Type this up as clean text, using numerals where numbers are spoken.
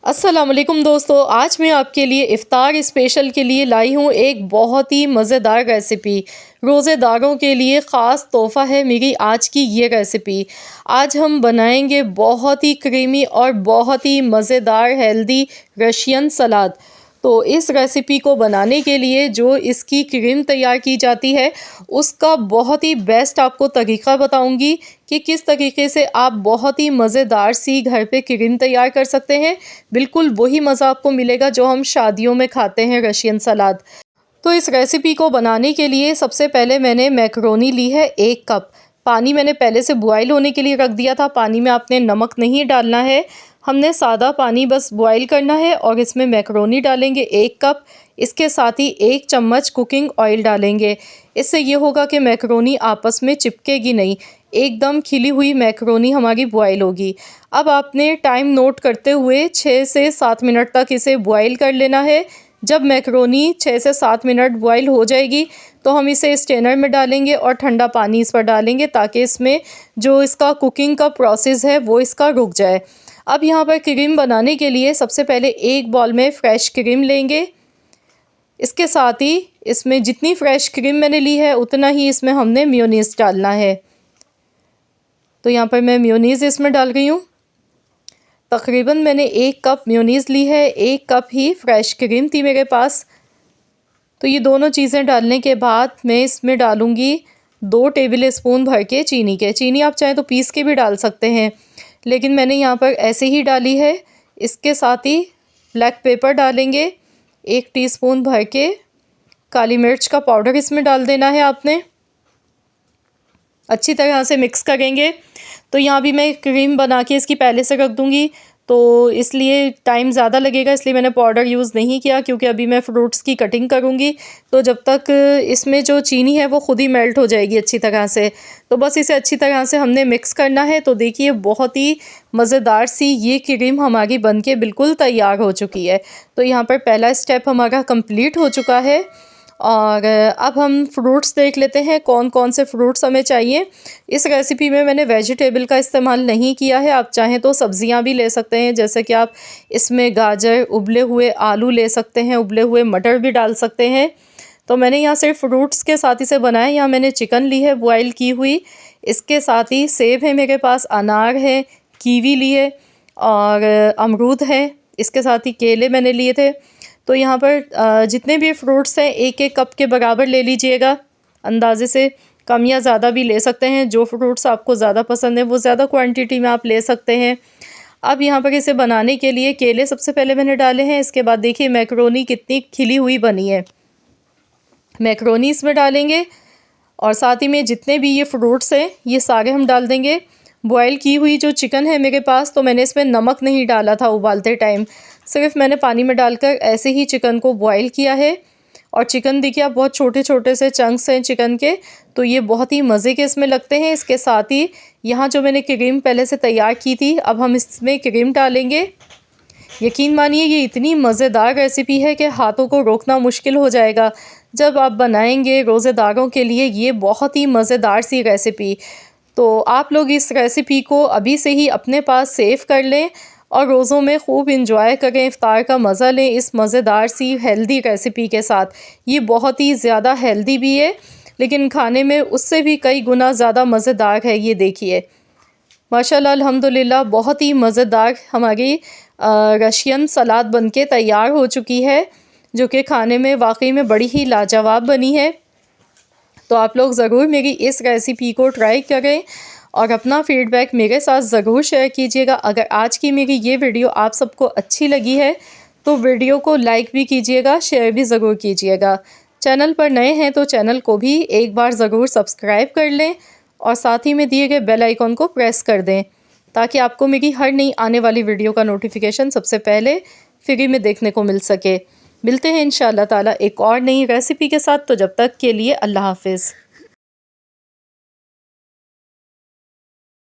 अस्सलाम वालेकुम दोस्तों, आज मैं आपके लिए इफ़्तार स्पेशल के लिए लाई हूँ एक बहुत ही मज़ेदार रेसिपी। रोज़ेदारों के लिए ख़ास तोहफ़ा है मेरी आज की ये रेसिपी। आज हम बनाएंगे बहुत ही क्रीमी और बहुत ही मज़ेदार हेल्दी रशियन सलाद। तो इस रेसिपी को बनाने के लिए जो इसकी क्रीम तैयार की जाती है उसका बहुत ही बेस्ट आपको तरीक़ा बताऊंगी कि किस तरीके से आप बहुत ही मज़ेदार सी घर पे क्रीम तैयार कर सकते हैं। बिल्कुल वही मज़ा आपको मिलेगा जो हम शादियों में खाते हैं रशियन सलाद। तो इस रेसिपी को बनाने के लिए सबसे पहले मैंने मैकरोनी ली है 1 कप। पानी मैंने पहले से बॉयल होने के लिए रख दिया था। पानी में आपने नमक नहीं डालना है, हमने सादा पानी बस बॉयल करना है और इसमें मैकरोनी डालेंगे 1 कप। इसके साथ ही 1 चम्मच कुकिंग ऑयल डालेंगे। इससे ये होगा कि मैकरोनी आपस में चिपकेगी नहीं, एकदम खिली हुई मैकरोनी हमारी बॉयल होगी। अब आपने टाइम नोट करते हुए 6 से 7 मिनट तक इसे बॉयल कर लेना है। जब मैकरोनी 6 से 7 मिनट बॉयल हो जाएगी तो हम इसे स्ट्रेनर में डालेंगे और ठंडा पानी इस पर डालेंगे ताकि इसमें जो इसका कुकिंग का प्रोसेस है वो इसका रुक जाए। अब यहाँ पर क्रीम बनाने के लिए सबसे पहले एक बॉल में फ़्रेश क्रीम लेंगे। इसके साथ ही इसमें जितनी फ़्रेश क्रीम मैंने ली है उतना ही इसमें हमने मेयोनीज़ डालना है। तो यहाँ पर मैं मेयोनीज़ इसमें डाल रही हूँ। तकरीबन मैंने 1 कप मेयोनीज़ ली है, 1 कप ही फ़्रेश क्रीम थी मेरे पास। तो ये दोनों चीज़ें डालने के बाद मैं इसमें डालूँगी 2 टेबल स्पून भर के चीनी के। चीनी आप चाहें तो पीस के भी डाल सकते हैं, लेकिन मैंने यहाँ पर ऐसे ही डाली है। इसके साथ ही ब्लैक पेपर डालेंगे, 1 टीस्पून भर के काली मिर्च का पाउडर इसमें डाल देना है आपने। अच्छी तरह से मिक्स करेंगे। तो यहाँ भी मैं क्रीम बना के इसकी पहले से रख दूँगी, तो इसलिए टाइम ज़्यादा लगेगा, इसलिए मैंने पाउडर यूज़ नहीं किया क्योंकि अभी मैं फ्रूट्स की कटिंग करूँगी। तो जब तक इसमें जो चीनी है वो खुद ही मेल्ट हो जाएगी अच्छी तरह से। तो बस इसे अच्छी तरह से हमने मिक्स करना है। तो देखिए बहुत ही मज़ेदार सी ये क्रीम हमारी बनके बिल्कुल तैयार हो चुकी है। तो यहाँ पर पहला स्टेप हमारा कंप्लीट हो चुका है। और अब हम फ्रूट्स देख लेते हैं कौन कौन से फ्रूट्स हमें चाहिए। इस रेसिपी में मैंने वेजिटेबल का इस्तेमाल नहीं किया है, आप चाहें तो सब्जियां भी ले सकते हैं, जैसे कि आप इसमें गाजर, उबले हुए आलू ले सकते हैं, उबले हुए मटर भी डाल सकते हैं। तो मैंने यहाँ सिर्फ फ्रूट्स के साथ इसे बनाया। यहाँ मैंने चिकन ली है बॉयल की हुई, इसके साथ ही सेब है मेरे पास, अनार है, कीवी ली है और अमरूद है, इसके साथ ही केले मैंने लिए थे। तो यहाँ पर जितने भी फ्रूट्स हैं 1-1 कप के बराबर ले लीजिएगा अंदाज़े से, कम या ज़्यादा भी ले सकते हैं। जो फ्रूट्स आपको ज़्यादा पसंद है वो ज़्यादा क्वांटिटी में आप ले सकते हैं। अब यहाँ पर इसे बनाने के लिए केले सबसे पहले मैंने डाले हैं। इसके बाद देखिए मैकरोनी कितनी खिली हुई बनी है, मैकरोनी इसमें डालेंगे और साथ ही में जितने भी ये फ्रूट्स हैं ये सारे हम डाल देंगे। बॉयल की हुई जो चिकन है मेरे पास, तो मैंने इसमें नमक नहीं डाला था उबालते टाइम, सिर्फ मैंने पानी में डालकर ऐसे ही चिकन को बॉयल किया है। और चिकन देखिए आप बहुत छोटे छोटे से चंक्स हैं चिकन के, तो ये बहुत ही मज़े के इसमें लगते हैं। इसके साथ ही यहाँ जो मैंने क्रीम पहले से तैयार की थी, अब हम इसमें क्रीम डालेंगे। यकीन मानिए ये इतनी मज़ेदार रेसिपी है कि हाथों को रोकना मुश्किल हो जाएगा जब आप बनाएंगे रोज़ेदारों के लिए ये बहुत ही मज़ेदार सी रेसिपी। तो आप लोग इस रेसिपी को अभी से ही अपने पास सेव कर लें और रोज़ों में खूब इंजॉय करें, इफ़्तार का मज़ा लें इस मज़ेदार सी हेल्दी रेसिपी के साथ। ये बहुत ही ज़्यादा हेल्दी भी है, लेकिन खाने में उससे भी कई गुना ज़्यादा मज़ेदार है। ये देखिए माशाल्लाह अल्हम्दुलिल्लाह बहुत ही मज़ेदार हमारी रशियन सलाद बनके तैयार हो चुकी है, जो कि खाने में वाकई में बड़ी ही लाजवाब बनी है। तो आप लोग ज़रूर मेरी इस रेसिपी को ट्राई करें और अपना फ़ीडबैक मेरे साथ ज़रूर शेयर कीजिएगा। अगर आज की मेरी ये वीडियो आप सबको अच्छी लगी है तो वीडियो को लाइक भी कीजिएगा, शेयर भी ज़रूर कीजिएगा। चैनल पर नए हैं तो चैनल को भी एक बार ज़रूर सब्सक्राइब कर लें और साथ ही में दिए गए बेल आइकॉन को प्रेस कर दें ताकि आपको मेरी हर नई आने वाली वीडियो का नोटिफिकेशन सबसे पहले फ्री में देखने को मिल सके। मिलते हैं इंशाअल्लाह ताला एक और नई रेसिपी के साथ। तो जब तक के लिए अल्लाह हाफ़िज़।